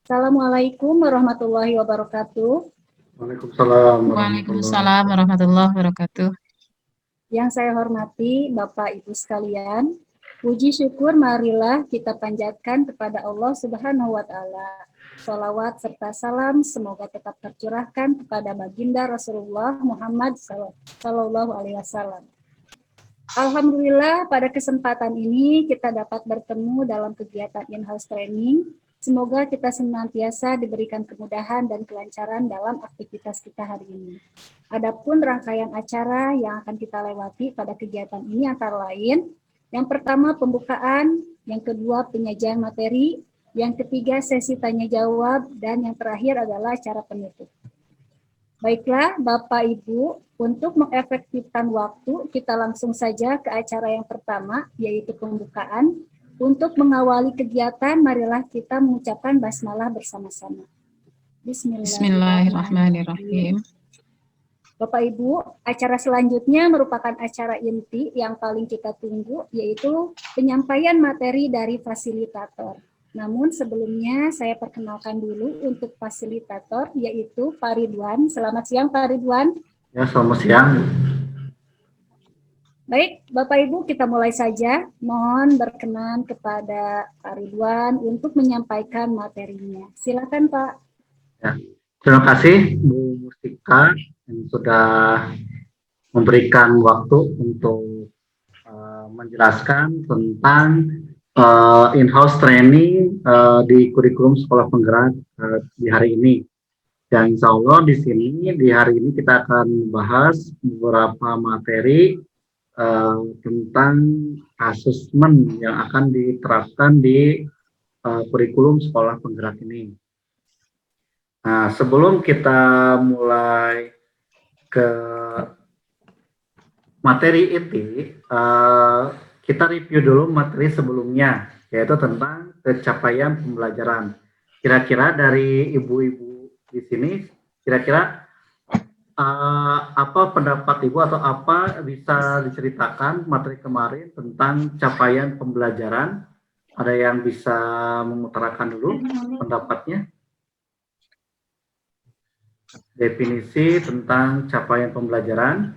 Assalamualaikum warahmatullahi wabarakatuh. Waalaikumsalam warahmatullahi wabarakatuh. Yang saya hormati Bapak Ibu sekalian, puji syukur marilah kita panjatkan kepada Allah Subhanahu wa taala. Salawat serta salam semoga tetap tercurahkan kepada baginda Rasulullah Muhammad sallallahu alaihi wasallam. Alhamdulillah pada kesempatan ini kita dapat bertemu dalam kegiatan in-house training. Semoga kita senantiasa diberikan kemudahan dan kelancaran dalam aktivitas kita hari ini. Adapun rangkaian acara yang akan kita lewati pada kegiatan ini antara lain, yang pertama pembukaan, yang kedua penyajian materi, yang ketiga sesi tanya jawab, dan yang terakhir adalah acara penutup. Baiklah Bapak Ibu, untuk mengefektifkan waktu, kita langsung saja ke acara yang pertama, yaitu pembukaan. Untuk mengawali kegiatan, marilah kita mengucapkan basmalah bersama-sama. Bismillahirrahmanirrahim. Bapak Ibu, acara selanjutnya merupakan acara inti yang paling kita tunggu, yaitu penyampaian materi dari fasilitator. Namun sebelumnya saya perkenalkan dulu untuk fasilitator, yaitu Pak Ridwan. Selamat siang Pak Ridwan. Ya, selamat siang. Baik, Bapak Ibu, kita mulai saja. Mohon berkenan kepada Pak Ridwan untuk menyampaikan materinya. Silakan, Pak. Ya, terima kasih Bu Mustika yang sudah memberikan waktu untuk menjelaskan tentang in-house training di kurikulum sekolah penggerak di hari ini. Dan insya Allah di sini di hari ini kita akan membahas beberapa materi tentang asesmen yang akan diterapkan di kurikulum sekolah penggerak ini. Nah, sebelum kita mulai ke materi inti, kita review dulu materi sebelumnya, yaitu tentang pencapaian pembelajaran. Kira-kira dari ibu-ibu di sini, kira-kira apa pendapat Ibu atau apa bisa diceritakan materi kemarin tentang capaian pembelajaran? Ada yang bisa mengutarakan dulu pendapatnya? Definisi tentang capaian pembelajaran.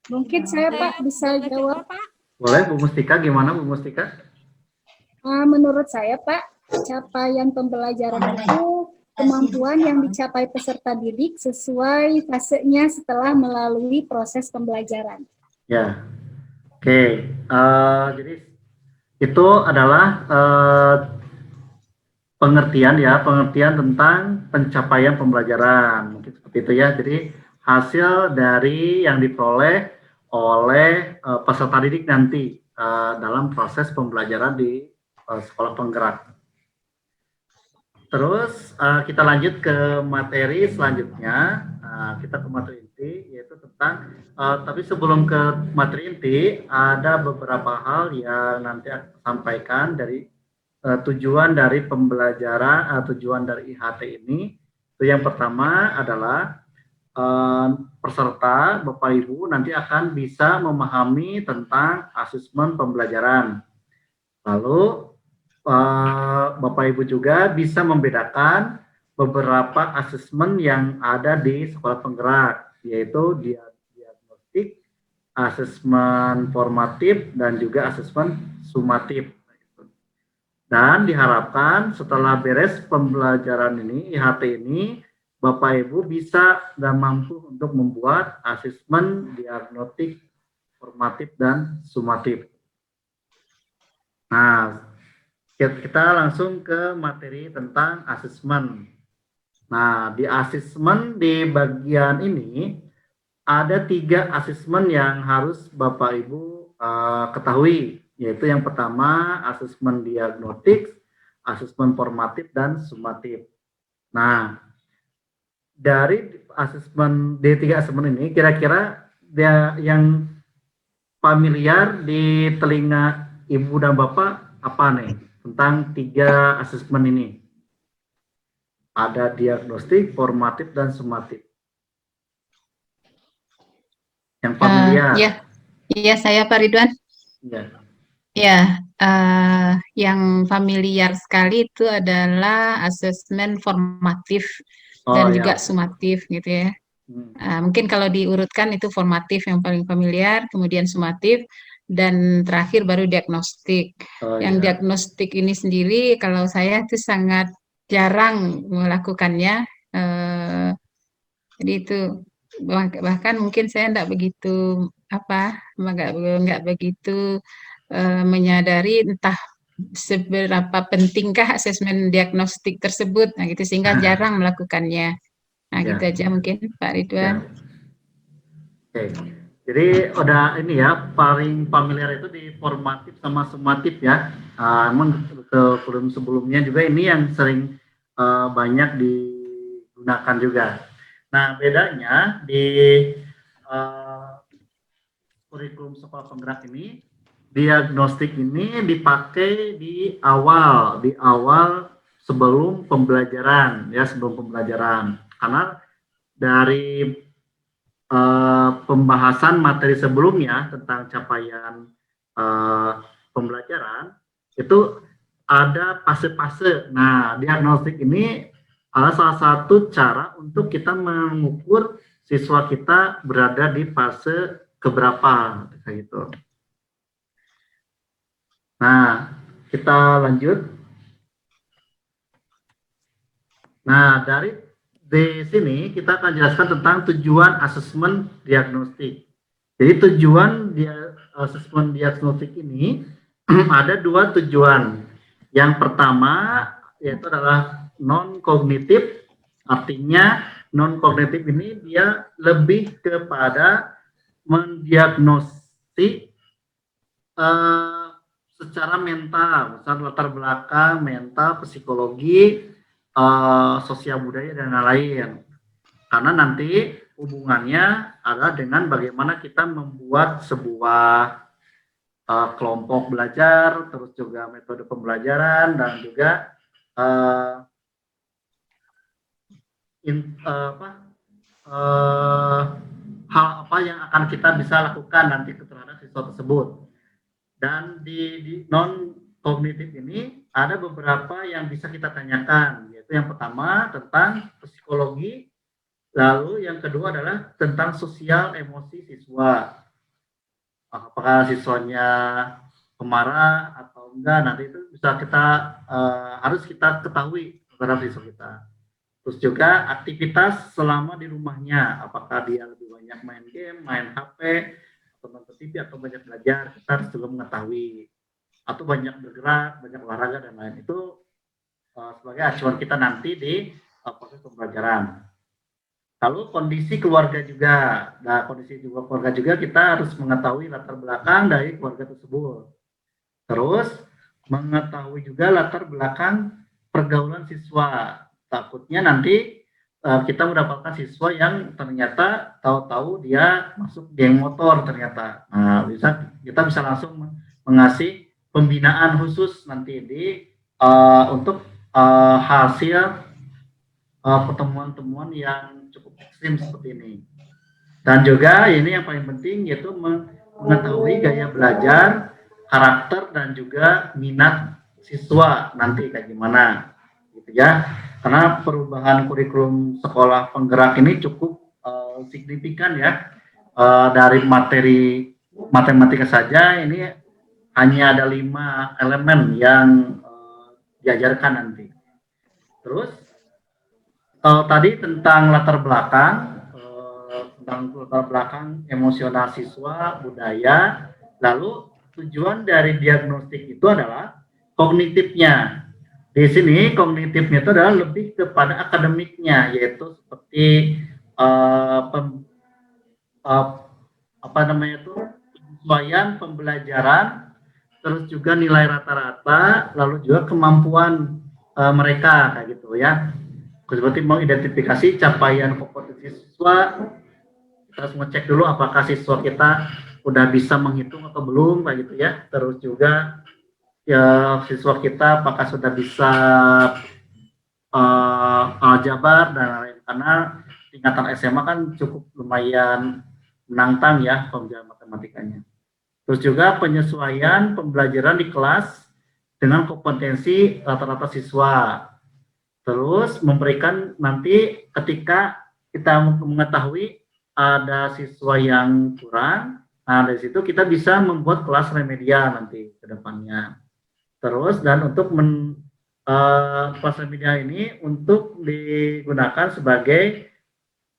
Mungkin saya Pak bisa jawab. Boleh Bu Mustika, gimana Bu Mustika? Menurut saya Pak, capaian pembelajaran itu kemampuan yang dicapai peserta didik sesuai fasenya setelah melalui proses pembelajaran. Ya, oke. Jadi itu adalah pengertian tentang pencapaian pembelajaran. Mungkin seperti itu ya. Jadi hasil dari yang diperoleh oleh peserta didik nanti dalam proses pembelajaran di sekolah penggerak. Terus kita lanjut ke materi selanjutnya. Kita ke materi inti, yaitu tentang tapi sebelum ke materi inti ada beberapa hal yang nanti akan sampaikan dari tujuan dari pembelajaran, tujuan dari IHT ini. Itu yang pertama adalah peserta Bapak Ibu nanti akan bisa memahami tentang asesmen pembelajaran. Lalu Bapak Ibu juga bisa membedakan beberapa asesmen yang ada di sekolah penggerak, yaitu diagnostik, asesmen formatif, dan juga asesmen sumatif. Dan diharapkan setelah beres pembelajaran ini, IHT ini, Bapak Ibu bisa dan mampu untuk membuat asesmen diagnostik, formatif, dan sumatif. Nah, kita langsung ke materi tentang asesmen. Nah, di asesmen di bagian ini ada 3 asesmen yang harus Bapak Ibu ketahui, yaitu yang pertama asesmen diagnostik, asesmen formatif, dan sumatif. Nah, dari asesmen D3 asesmen ini, kira-kira dia yang familiar di telinga Ibu dan Bapak apa nih tentang 3 asesmen ini? Ada diagnostik, formatif, dan sumatif. Yang familiar. Iya, saya Pak Ridwan. Ya. Ya, yang familiar sekali itu adalah asesmen formatif dan juga sumatif gitu ya. Mungkin kalau diurutkan itu formatif yang paling familiar, kemudian sumatif, dan terakhir baru diagnostik. Yang diagnostik ini sendiri kalau saya itu sangat jarang melakukannya. Jadi itu bahkan mungkin saya enggak begitu nggak begitu menyadari entah seberapa pentingkah asesmen diagnostik tersebut, nah gitu sehingga jarang melakukannya. Nah gitu aja mungkin Pak Ridwan. Oke. Jadi udah ini ya, paling familiar itu di formatif sama sumatif ya. Emang sebelumnya juga ini yang sering banyak digunakan juga. Nah, bedanya di kurikulum sekolah penggerak ini, diagnostik ini dipakai di awal sebelum pembelajaran ya, karena dari pembahasan materi sebelumnya tentang capaian pembelajaran itu ada fase-fase. Nah, diagnostik ini adalah salah satu cara untuk kita mengukur siswa kita berada di fase keberapa, kayak gitu. Nah, kita lanjut. Nah, di sini kita akan jelaskan tentang tujuan asesmen diagnostik. Jadi tujuan asesmen diagnostik ini ada 2 tujuan. Yang pertama yaitu adalah non-kognitif, artinya non-kognitif ini dia lebih kepada mendiagnosis secara mental, misalnya latar belakang mental, psikologi, sosial budaya, dan lain-lain. Karena nanti hubungannya adalah dengan bagaimana kita membuat sebuah kelompok belajar, terus juga metode pembelajaran, dan juga hal apa yang akan kita bisa lakukan nanti terhadap siswa tersebut. Dan di non kognitif ini ada beberapa yang bisa kita tanyakan, yaitu yang pertama tentang psikologi, lalu yang kedua adalah tentang sosial emosi siswa. Apakah siswanya pemarah atau enggak, nanti itu bisa kita harus kita ketahui terhadap siswa kita. Terus juga aktivitas selama di rumahnya, apakah dia lebih banyak main game, main HP, atau nonton TV, atau banyak belajar, kita harus juga mengetahui. Atau banyak bergerak, banyak olahraga, dan lain. Itu sebagai acuan kita nanti di proses pembelajaran. Lalu kondisi keluarga juga. Nah, kondisi keluarga juga kita harus mengetahui latar belakang dari keluarga tersebut. Terus mengetahui juga latar belakang pergaulan siswa. Takutnya nanti kita mendapatkan siswa yang ternyata tahu-tahu dia masuk geng motor ternyata. Nah, kita bisa langsung mengasih pembinaan khusus nanti untuk hasil pertemuan-temuan yang cukup ekstrim seperti ini. Dan juga ini yang paling penting yaitu mengetahui gaya belajar, karakter, dan juga minat siswa nanti kayak gimana, gitu ya. Karena perubahan kurikulum sekolah penggerak ini cukup signifikan ya. Dari materi matematika saja ini hanya ada 5 elemen yang diajarkan nanti. Terus tadi tentang latar belakang emosional siswa, budaya, lalu tujuan dari diagnostik itu adalah kognitifnya. Di sini kognitifnya itu adalah lebih kepada akademiknya, yaitu seperti kesesuaian pembelajaran, terus juga nilai rata-rata, lalu juga kemampuan mereka kayak gitu ya. Seperti mengidentifikasi capaian kompetensi siswa, kita harus ngecek dulu apakah siswa kita udah bisa menghitung atau belum kayak gitu ya. Terus juga ya siswa kita apakah sudah bisa aljabar dan lain-lain, karena tingkatan SMA kan cukup lumayan menantang ya pembelajaran matematikanya. Terus juga penyesuaian pembelajaran di kelas dengan kompetensi rata-rata siswa. Terus memberikan nanti ketika kita mengetahui ada siswa yang kurang, nah dari situ kita bisa membuat kelas remedial nanti ke depannya. Terus dan untuk kelas remedial ini untuk digunakan sebagai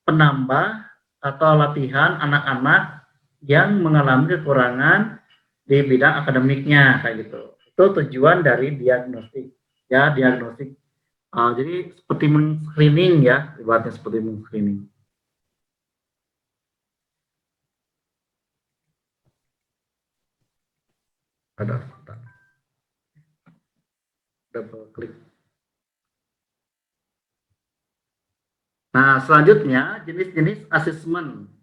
penambah atau latihan anak-anak yang mengalami kekurangan di bidang akademiknya kayak gitu. Itu tujuan dari diagnostik ya, diagnostik. Jadi seperti men-screening ya, ibaratnya seperti men-screening. Ada double klik. Nah, selanjutnya jenis-jenis asesmen.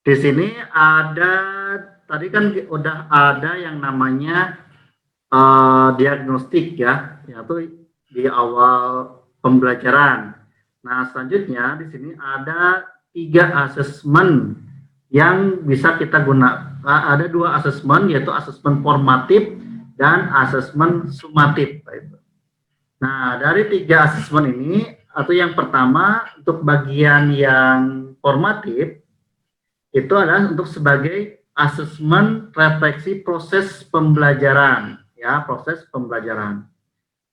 Di sini ada, tadi kan udah ada yang namanya diagnostik ya, yaitu di awal pembelajaran. Nah, selanjutnya di sini ada 3 asesmen yang bisa kita gunakan. Ada 2 asesmen, yaitu asesmen formatif dan asesmen sumatif. Nah, dari 3 asesmen ini, atau yang pertama untuk bagian yang formatif, itu adalah untuk sebagai asesmen refleksi proses pembelajaran, ya, proses pembelajaran.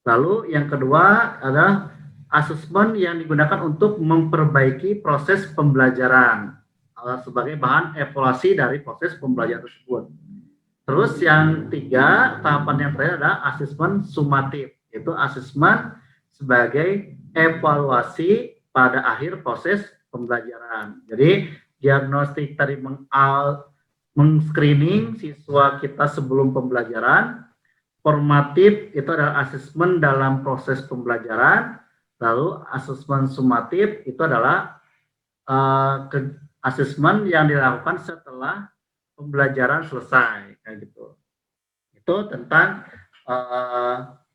Lalu yang kedua adalah asesmen yang digunakan untuk memperbaiki proses pembelajaran sebagai bahan evaluasi dari proses pembelajaran tersebut. Terus yang 3, tahapan yang terakhir adalah asesmen sumatif, yaitu asesmen sebagai evaluasi pada akhir proses pembelajaran. Jadi diagnostik tadi meng-screening siswa kita sebelum pembelajaran. Formatif itu adalah asesmen dalam proses pembelajaran, lalu asesmen sumatif itu adalah asesmen yang dilakukan setelah pembelajaran selesai, kayak gitu. Itu tentang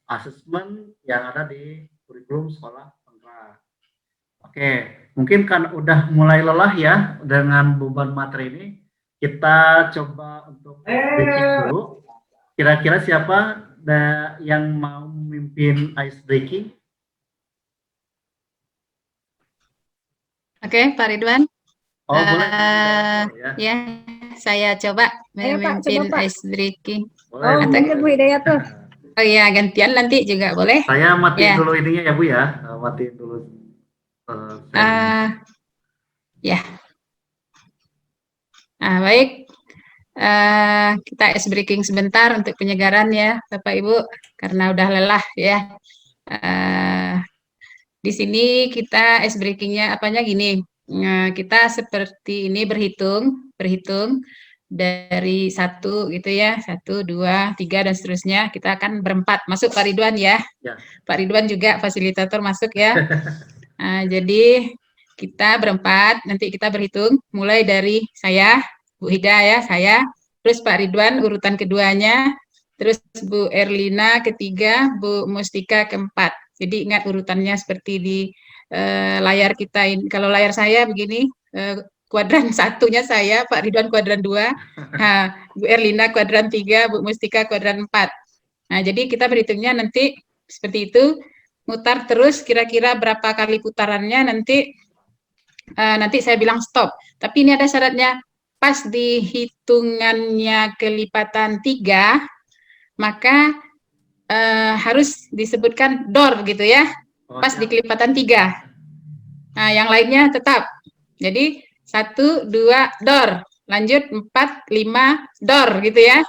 asesmen yang ada di kurikulum sekolah penggerak. Oke, mungkin kan udah mulai lelah ya dengan beban materi ini, kita coba untuk breaking dulu. Kira-kira siapa yang mau memimpin ice breaking? Oke, Pak Ridwan. Oh, boleh. Ya, saya coba memimpin Pak. ice breaking. Boleh. Oh, mungkin Bu Hidayat tuh. Oh iya, gantian nanti juga boleh. Saya matiin dulu ininya ya Bu ya, matiin dulu. Ya. Nah, baik. Kita ice breaking sebentar untuk penyegaran ya Bapak Ibu, karena udah lelah ya. Di sini kita ice breakingnya apanya gini, kita seperti ini berhitung dari 1 gitu ya, 1, 2, 3 dan seterusnya. Kita akan berempat, masuk Pak Ridwan ya. Pak Ridwan juga fasilitator masuk ya. Jadi kita berempat, nanti kita berhitung mulai dari saya, Bu Hida ya, saya, terus Pak Ridwan urutan keduanya, terus Bu Erlina ketiga, Bu Mustika keempat. Jadi ingat urutannya seperti di layar kita ini. Kalau layar saya begini, kuadran 1-nya saya, Pak Ridwan kuadran 2, Bu Erlina kuadran 3, Bu Mustika kuadran 4. Nah, jadi kita berhitungnya nanti seperti itu, mutar terus kira-kira berapa kali putarannya nanti saya bilang stop. Tapi ini ada syaratnya. Pas di hitungannya kelipatan 3, maka harus disebutkan door gitu ya. Pas di kelipatan 3. Nah, yang lainnya tetap. Jadi 1, 2, door. Lanjut 4, 5, door gitu ya.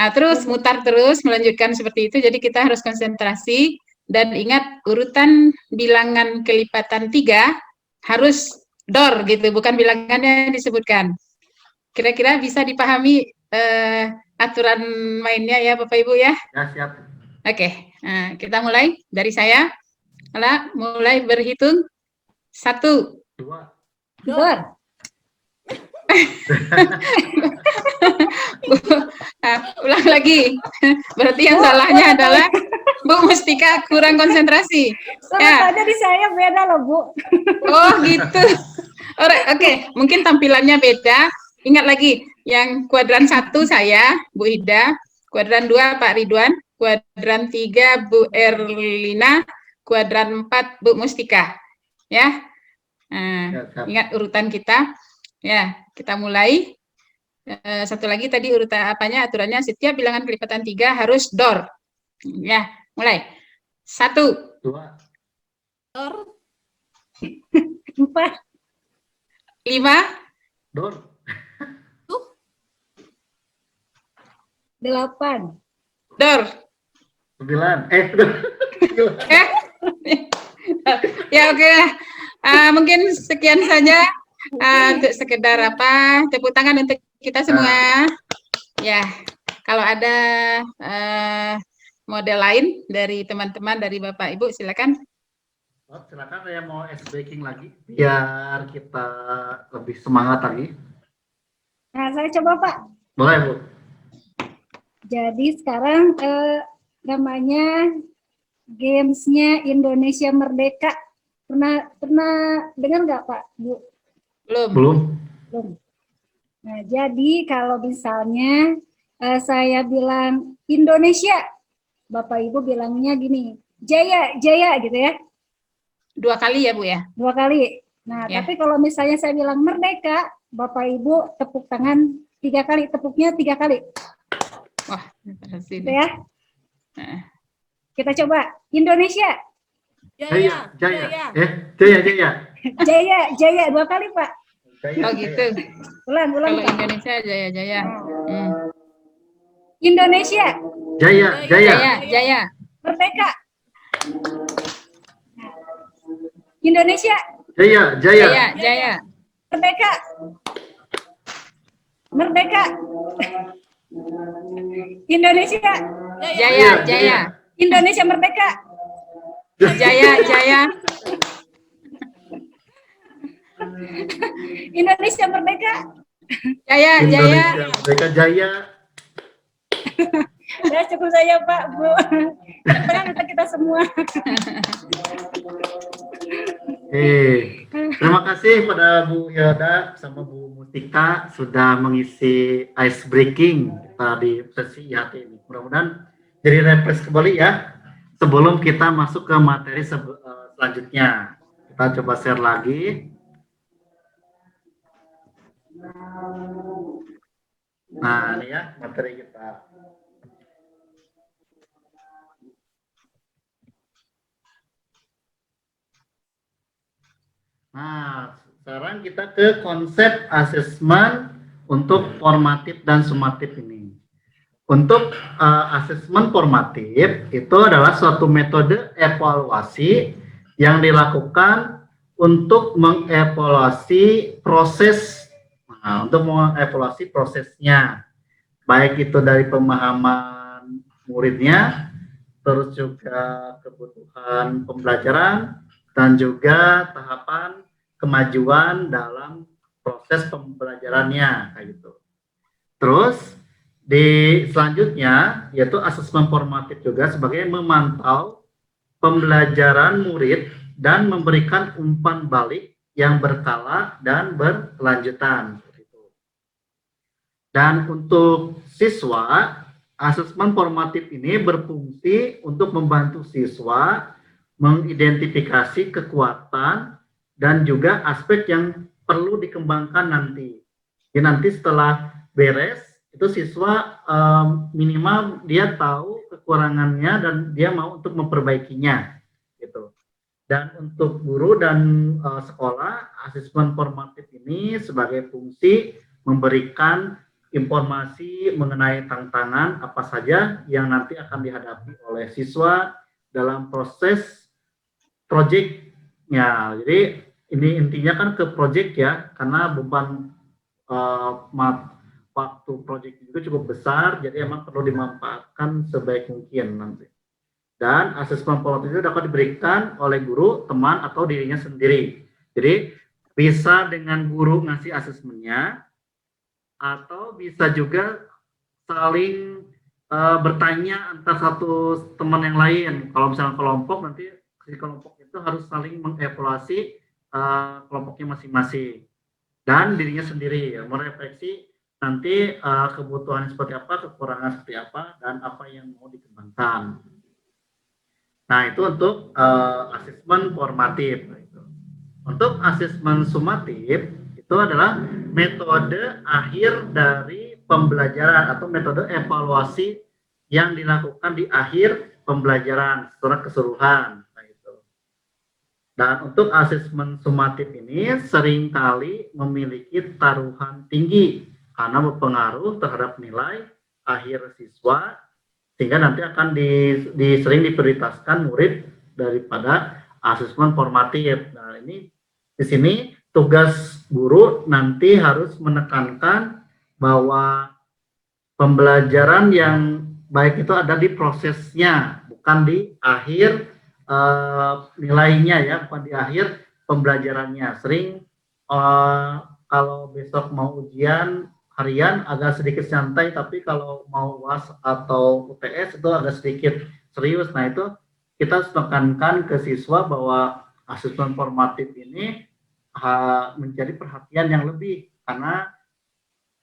Nah, terus mutar terus, melanjutkan seperti itu. Jadi kita harus konsentrasi dan ingat urutan bilangan kelipatan 3 harus door gitu, bukan bilangannya disebutkan. kira-kira bisa dipahami aturan mainnya ya Bapak Ibu ya? Ya, siap. Oke, nah, kita mulai dari saya. Mulai berhitung. 1, 2. Dor. Ulang lagi. Berarti yang salahnya adalah Bu Mustika kurang konsentrasi. Sama saja di saya beda loh, Bu. Oh gitu. Oke, mungkin tampilannya beda. Ingat lagi, yang kuadran 1 saya, Bu Ida, kuadran 2 Pak Ridwan, kuadran 3 Bu Erlina, kuadran 4 Bu Mustika. Ya. Nah, ingat urutan kita. Ya, kita mulai. Satu lagi tadi urutan apanya, aturannya setiap bilangan kelipatan 3 harus dor. Ya, mulai. 1, 2, dor. 4, 5, dor. 8, dor. 9. Ya oke. Mungkin sekian saja untuk sekedar tepuk tangan untuk kita semua. Ya, kalau ada model lain dari teman-teman, dari Bapak Ibu, silakan. Silakan, saya mau ice breaking lagi biar kita lebih semangat lagi. Nah, saya coba Pak. Boleh Bu. Jadi sekarang namanya gamesnya Indonesia Merdeka. Pernah dengar nggak Pak, Bu? Belum. Nah, jadi kalau misalnya saya bilang Indonesia, Bapak Ibu bilangnya gini, Jaya, Jaya gitu ya. 2 kali ya Bu ya? 2 kali. Nah, Ya. tapi kalau misalnya saya bilang Merdeka, Bapak Ibu tepuk tangan 3 kali, tepuknya 3 kali. Wah, berhasil. Gitu ya. Kita coba Indonesia. Jaya, Jaya. Jaya, Jaya. Jaya, Jaya 2 kali Pak. Jaya, Oh gitu. Ulang Kalau Pak. Indonesia Jaya, Jaya. Indonesia. Jaya, Jaya. Jaya, Jaya. Merdeka. Indonesia. Jaya, Jaya. Jaya, Jaya. Merdeka. Merdeka. Indonesia. Jaya, Jaya. Indonesia merdeka. Jaya, Jaya. Indonesia merdeka. Jaya, Jaya. Indonesia merdeka, Jaya. Ya cukup saya Pak, Bu. Tenang untuk kita semua. Terima kasih pada Bu Yoda sama Bu Mustika sudah mengisi ice breaking kita di sesi IHT ini. Mudah-mudahan jadi refresh kembali ya sebelum kita masuk ke materi selanjutnya. Kita coba share lagi. Nah, ini ya materi kita. Nah, sekarang kita ke konsep asesmen untuk formatif dan sumatif ini. Untuk asesmen formatif itu adalah suatu metode evaluasi yang dilakukan untuk mengevaluasi proses, untuk mengevaluasi prosesnya, baik itu dari pemahaman muridnya, terus juga kebutuhan pembelajaran, dan juga tahapan kemajuan dalam proses pembelajarannya kayak gitu. Terus di selanjutnya yaitu asesmen formatif juga sebagai memantau pembelajaran murid dan memberikan umpan balik yang berkala dan berkelanjutan. Dan untuk siswa, asesmen formatif ini berfungsi untuk membantu siswa mengidentifikasi kekuatan dan juga aspek yang perlu dikembangkan nanti. Jadi nanti setelah beres, itu siswa minimal dia tahu kekurangannya dan dia mau untuk memperbaikinya. Gitu. Dan untuk guru dan sekolah, asesmen formatif ini sebagai fungsi memberikan informasi mengenai tantangan apa saja yang nanti akan dihadapi oleh siswa dalam proses project-nya. Jadi ini intinya kan ke project ya, karena beban waktu proyek juga cukup besar, jadi emang perlu dimanfaatkan sebaik mungkin nanti. Dan asesmen formatif itu dapat diberikan oleh guru, teman, atau dirinya sendiri. Jadi bisa dengan guru ngasih asesmennya, atau bisa juga saling bertanya antar satu teman yang lain. Kalau misalnya kelompok, nanti si kelompok itu harus saling mengevaluasi kelompoknya masing-masing. Dan dirinya sendiri, ya, merefleksi nanti kebutuhan seperti apa, kekurangan seperti apa, dan apa yang mau dikembangkan. Nah, itu untuk asesmen formatif. Untuk asesmen sumatif, itu adalah metode akhir dari pembelajaran atau metode evaluasi yang dilakukan di akhir pembelajaran secara keseluruhan. Dan untuk asesmen sumatif ini seringkali memiliki taruhan tinggi karena berpengaruh terhadap nilai akhir siswa, sehingga nanti akan sering diprioritaskan murid daripada asesmen formatif. Nah, ini di sini tugas guru nanti harus menekankan bahwa pembelajaran yang baik itu ada di prosesnya, bukan di akhir nilainya, ya, bukan di akhir pembelajarannya. Sering kalau besok mau ujian harian agak sedikit santai, tapi kalau mau UAS atau UTS itu agak sedikit serius. Nah, itu kita harus tekankan ke siswa bahwa asesmen formatif ini menjadi perhatian yang lebih, karena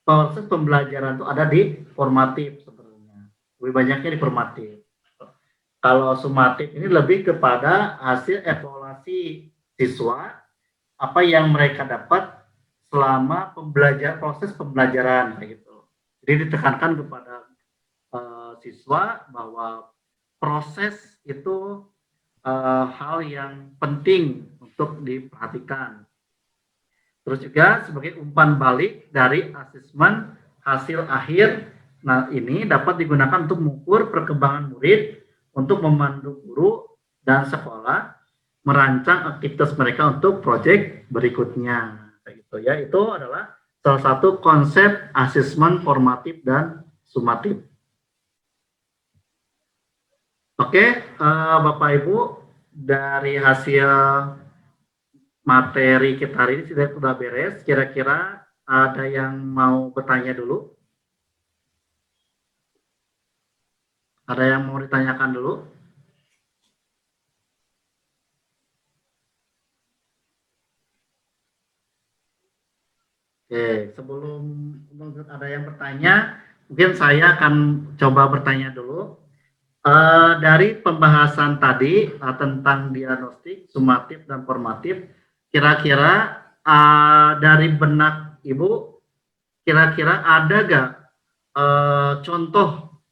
proses pembelajaran itu ada di formatif sebenarnya, lebih banyaknya di formatif. Kalau sumatif ini lebih kepada hasil evaluasi siswa, apa yang mereka dapat selama proses pembelajaran, gitu. Jadi ditekankan kepada siswa bahwa proses itu hal yang penting untuk diperhatikan. Terus juga sebagai umpan balik dari asesmen hasil akhir, nah ini dapat digunakan untuk mengukur perkembangan murid, untuk memandu guru dan sekolah merancang aktivitas mereka untuk proyek berikutnya. Gitu ya, itu adalah salah satu konsep asesmen formatif dan sumatif. Oke, Bapak Ibu, dari hasil materi kita hari ini sudah beres. Kira-kira ada yang mau bertanya dulu? Ada yang mau ditanyakan dulu? Oke, sebelum ada yang bertanya, mungkin saya akan coba bertanya dulu. Dari pembahasan tadi tentang diagnostik, sumatif, dan formatif, kira-kira dari benak Ibu, kira-kira ada nggak contoh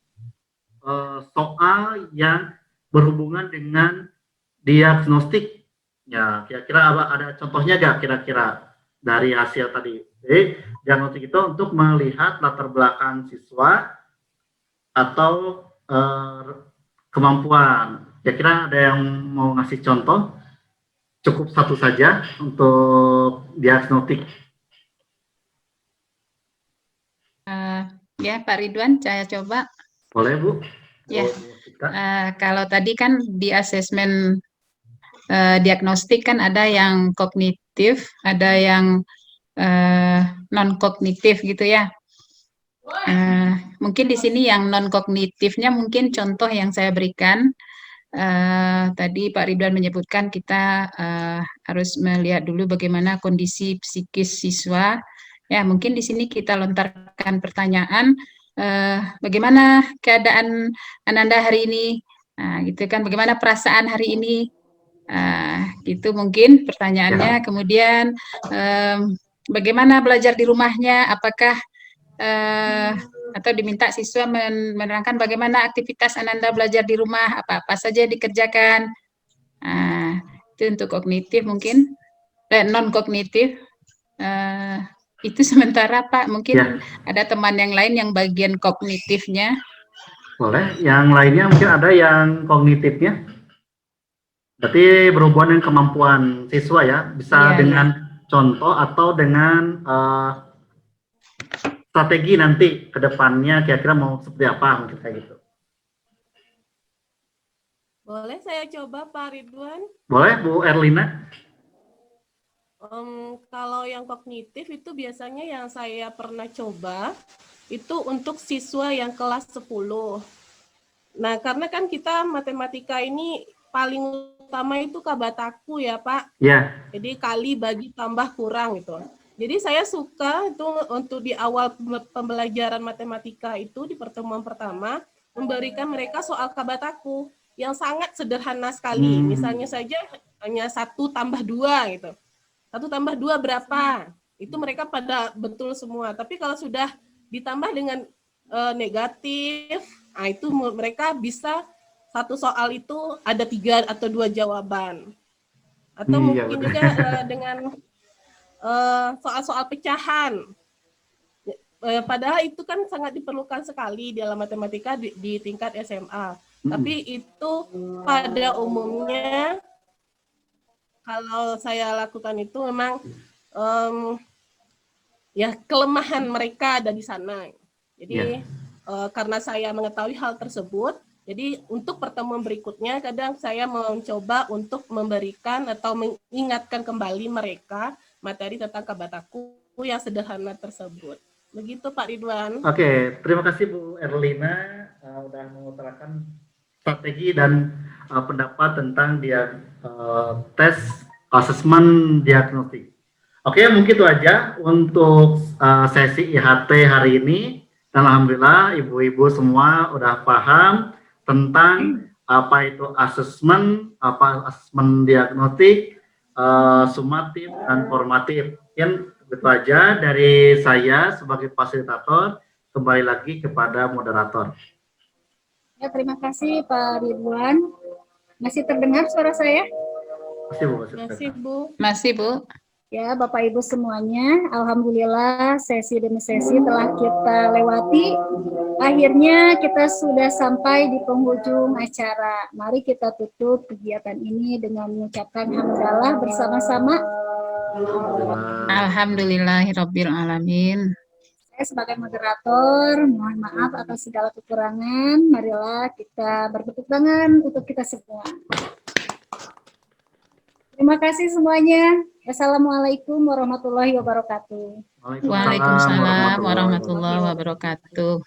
soal yang berhubungan dengan diagnostik? Ya, kira-kira ada contohnya nggak kira-kira dari hasil tadi? Jadi, diagnostik itu untuk melihat latar belakang siswa atau kemampuan. Kira-kira ada yang mau ngasih contoh? Cukup satu saja untuk diagnostik. Ya, Pak Ridwan, saya coba. Boleh, Bu? Ya, kalau tadi kan di asesmen diagnostik kan ada yang kognitif, ada yang non-kognitif gitu ya. Mungkin di sini yang non-kognitifnya mungkin contoh yang saya berikan. Tadi Pak Ridwan menyebutkan kita harus melihat dulu bagaimana kondisi psikis siswa. Ya, mungkin di sini kita lontarkan pertanyaan, bagaimana keadaan Ananda hari ini? Nah, gitu kan, bagaimana perasaan hari ini? Gitu mungkin pertanyaannya. Kemudian bagaimana belajar di rumahnya? Apakah atau diminta siswa menerangkan bagaimana aktivitas Ananda belajar di rumah, apa-apa saja dikerjakan. Itu untuk kognitif mungkin, non-kognitif. Itu sementara Pak, mungkin ada teman yang lain yang bagian kognitifnya. Boleh, yang lainnya mungkin ada yang kognitifnya. Berarti berhubungan dengan kemampuan siswa ya, bisa dengan contoh atau dengan strategi nanti ke depannya kira-kira mau seperti apa mungkin kayak gitu. Boleh saya coba Pak Ridwan? Boleh Bu Erlina? Kalau yang kognitif itu biasanya yang saya pernah coba itu untuk siswa yang kelas 10. Nah, karena kan kita matematika ini paling utama itu kabataku ya Pak. Ya. Jadi kali, bagi, tambah, kurang gitu. Jadi saya suka itu untuk di awal pembelajaran matematika itu di pertemuan pertama memberikan mereka soal kabataku yang sangat sederhana sekali. Misalnya saja hanya 1 tambah 2 gitu. 1 tambah 2 berapa? Itu mereka pada betul semua. Tapi kalau sudah ditambah dengan negatif, nah itu mereka bisa satu soal itu ada 3 atau 2 jawaban. Atau mungkin juga dengan soal-soal pecahan. Padahal itu kan sangat diperlukan sekali dalam matematika di tingkat SMA. Tapi itu pada umumnya kalau saya lakukan itu memang ya kelemahan mereka ada di sana. Jadi karena saya mengetahui hal tersebut, jadi untuk pertemuan berikutnya kadang saya mencoba untuk memberikan atau mengingatkan kembali mereka materi tentang kabataku yang sederhana tersebut. Begitu Pak Ridwan. Oke, terima kasih Bu Erlina sudah mengutarakan strategi dan pendapat tentang tes asesmen diagnostik. Oke, mungkin itu aja untuk sesi IHT hari ini. Dan alhamdulillah ibu-ibu semua udah paham tentang apa itu asesmen, apa asesmen diagnostik, sumatif dan formatif. Mungkin itu aja dari saya sebagai fasilitator. Kembali lagi kepada moderator. Ya, terima kasih Pak Ridwan. Masih terdengar suara saya? Masih Bu. Masih Bu. Masih Bu. Ya, Bapak Ibu semuanya, alhamdulillah sesi demi sesi telah kita lewati. Akhirnya kita sudah sampai di penghujung acara. Mari kita tutup kegiatan ini dengan mengucapkan hamdalah bersama-sama. Alhamdulillahirabbil alamin. Saya sebagai moderator, mohon maaf atas segala kekurangan. Marilah kita bertepuk tangan untuk kita semua. Terima kasih semuanya. Wassalamualaikum warahmatullahi wabarakatuh. Waalaikumsalam warahmatullahi wabarakatuh.